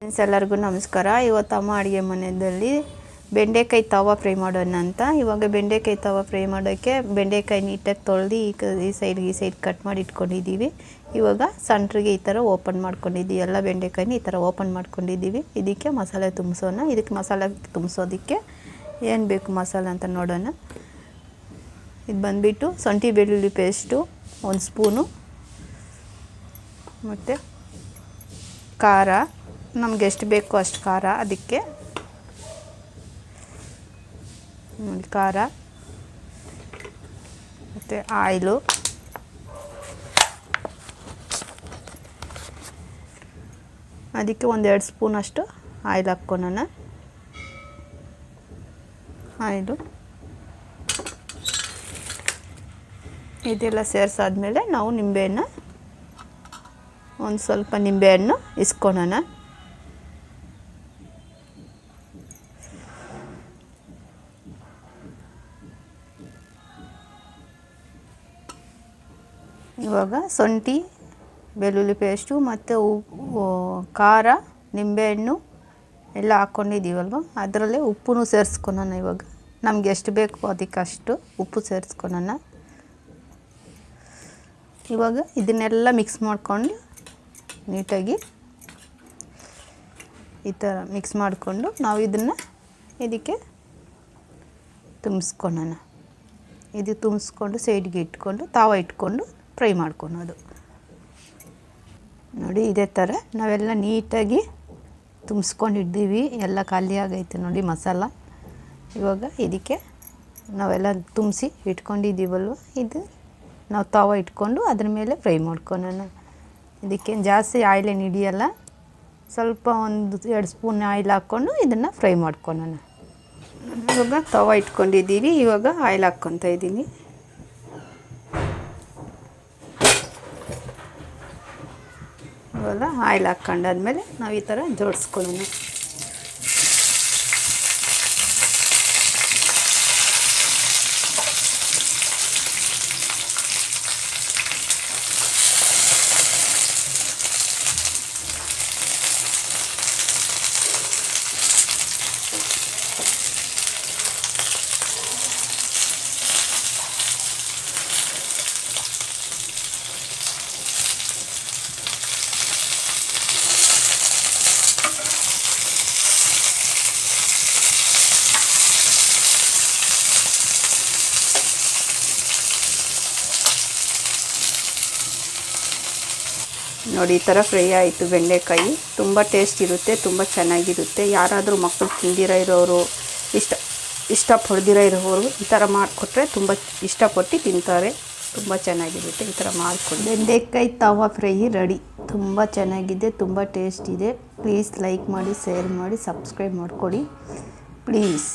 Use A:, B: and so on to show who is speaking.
A: Friends ಎಲ್ಲರಿಗೂ ನಮಸ್ಕಾರ. ಇವತ್ತು ಅಮ್ಮ ಅಡುಗೆ ಮನೆಯಲ್ಲಿ ಬೆಂಡೆಕಾಯಿ ತವಾ ಫ್ರೈ ಮಾಡೋಣ ಅಂತ. ಇವಾಗ ಬೆಂಡೆಕಾಯಿ ತವಾ ಫ್ರೈ ಮಾಡೋಕ್ಕೆ ಬೆಂಡೆಕಾಯಿ ನೀಟಾಗಿ ತೊಳೆದು ಈ ಸೈಡ್ ಕಟ್ ಮಾಡಿ ಇಟ್ಕೊಂಡಿದ್ದೀವಿ. ಇವಾಗ ಸೆಂಟ್ರಿಗೆ ಈ ಥರ ಓಪನ್ ಮಾಡ್ಕೊಂಡಿದ್ದೀವಿ. ಎಲ್ಲ ಬೆಂಡೆಕಾಯಿನ ಈ ಥರ ಓಪನ್ ಮಾಡ್ಕೊಂಡಿದ್ದೀವಿ. ಇದಕ್ಕೆ ಮಸಾಲೆ ತುಂಬಿಸೋಣ. ಇದಕ್ಕೆ ಮಸಾಲೆ ತುಂಬಿಸೋದಕ್ಕೆ ಏನು ಬೇಕು ಮಸಾಲೆ ಅಂತ ನೋಡೋಣ. ಇದು ಬಂದುಬಿಟ್ಟು ಶುಂಠಿ ಬೆಳ್ಳುಳ್ಳಿ ಪೇಸ್ಟು 1 ಸ್ಪೂನು, ಮತ್ತು ಖಾರ ನಮ್ಗೆ ಎಷ್ಟು ಬೇಕು ಅಷ್ಟು ಖಾರ, ಅದಕ್ಕೆ ಖಾರ, ಮತ್ತು ಆಯಿಲು, ಅದಕ್ಕೆ 1-2 ಸ್ಪೂನ್ ಅಷ್ಟು ಆಯಿಲ್ ಹಾಕ್ಕೊಳ್ಳೋಣ. ಆಯಿಲು ಇದೆಲ್ಲ ಸೇರಿಸಾದ್ಮೇಲೆ ನಾವು ನಿಂಬೆಹಣ್ಣು ಒಂದು ಸ್ವಲ್ಪ ನಿಂಬೆಹಣ್ಣು ಇಸ್ಕೊಳ್ಳೋಣ. ಇವಾಗ ಶುಂಠಿ ಬೆಳ್ಳುಳ್ಳಿ ಪೇಸ್ಟು ಮತ್ತು ಖಾರ ನಿಂಬೆಹಣ್ಣು ಎಲ್ಲ ಹಾಕ್ಕೊಂಡಿದ್ದೀವಲ್ವ, ಅದರಲ್ಲೇ ಉಪ್ಪು ಸೇರಿಸ್ಕೊಳ್ಳೋಣ. ಇವಾಗ ನಮ್ಗೆ ಎಷ್ಟು ಬೇಕು ಅದಕ್ಕೆ ಅಷ್ಟು ಉಪ್ಪು ಸೇರಿಸ್ಕೊಳ್ಳೋಣ. ಇವಾಗ ಇದನ್ನೆಲ್ಲ ಮಿಕ್ಸ್ ಮಾಡ್ಕೊಂಡು ನೀಟಾಗಿ ಈ ಥರ ಮಿಕ್ಸ್ ಮಾಡಿಕೊಂಡು ನಾವು ಇದನ್ನು ಇದಕ್ಕೆ ತುಂಬಿಸ್ಕೊಳ್ಳೋಣ. ಇದು ತುಂಬಿಸ್ಕೊಂಡು ಸೈಡ್ಗೆ ಇಟ್ಕೊಂಡು ತಾವ ಇಟ್ಕೊಂಡು ಫ್ರೈ ಮಾಡ್ಕೊಳೋದು. ನೋಡಿ ಇದೇ ಥರ ನಾವೆಲ್ಲ ನೀಟಾಗಿ ತುಂಬಿಸ್ಕೊಂಡಿದ್ದೀವಿ. ಎಲ್ಲ ಖಾಲಿ ಆಗೈತೆ ನೋಡಿ ಮಸಾಲ. ಇವಾಗ ಇದಕ್ಕೆ ನಾವೆಲ್ಲ ತುಂಬಿಸಿ ಇಟ್ಕೊಂಡಿದ್ದೀವಲ್ವ, ಇದು ನಾವು ತವ ಇಟ್ಕೊಂಡು ಅದ್ರ ಮೇಲೆ ಫ್ರೈ ಮಾಡ್ಕೊಳ್ಳೋಣ. ಇದಕ್ಕೆ ಜಾಸ್ತಿ ಆಯಿಲ್ ಏನು ಹಿಡಿಯಲ್ಲ, ಸ್ವಲ್ಪ 1-2 ಸ್ಪೂನ್ ಆಯಿಲ್ ಹಾಕ್ಕೊಂಡು ಇದನ್ನು ಫ್ರೈ ಮಾಡ್ಕೊಳ್ಳೋಣ. ಇವಾಗ ತವ ಇಟ್ಕೊಂಡಿದ್ದೀವಿ. ಇವಾಗ ಆಯಿಲ್ ಹಾಕ್ಕೊತಾ ಇದ್ದೀನಿ. ಇವಾಗ ಆಯಿಲ್ ಹಾಕ್ಕೊಂಡಾದ್ಮೇಲೆ ನಾವು ಈ ಥರ ಜೋಡಿಸ್ಕೊಳ್ಳೋಣ. ನೋಡಿ ಈ ಥರ ಫ್ರೈ ಆಯಿತು ಬೆಂಡೆಕಾಯಿ. ತುಂಬ ಟೇಸ್ಟ್ ಇರುತ್ತೆ, ತುಂಬ ಚೆನ್ನಾಗಿರುತ್ತೆ. ಯಾರಾದರೂ ಮಕ್ಕಳು ತಿಂದಿರೋ ಇರೋರು, ಇಷ್ಟಪಡ್ದಿರೋ ಇರೋರು ಈ ಥರ ಮಾಡಿಕೊಟ್ರೆ ತುಂಬ ಇಷ್ಟಪಟ್ಟು ತಿಂತಾರೆ. ತುಂಬ ಚೆನ್ನಾಗಿರುತ್ತೆ. ಈ ಥರ ಮಾಡಿಕೊಡಿ. ಬೆಂಡೆಕಾಯಿ ತವಾ ಫ್ರೈ ರೆಡಿ. ತುಂಬ ಚೆನ್ನಾಗಿದೆ, ತುಂಬ ಟೇಸ್ಟ್ ಇದೆ. ಪ್ಲೀಸ್ ಲೈಕ್ ಮಾಡಿ, ಶೇರ್ ಮಾಡಿ, ಸಬ್ಸ್ಕ್ರೈಬ್ ಮಾಡಿಕೊಡಿ ಪ್ಲೀಸ್.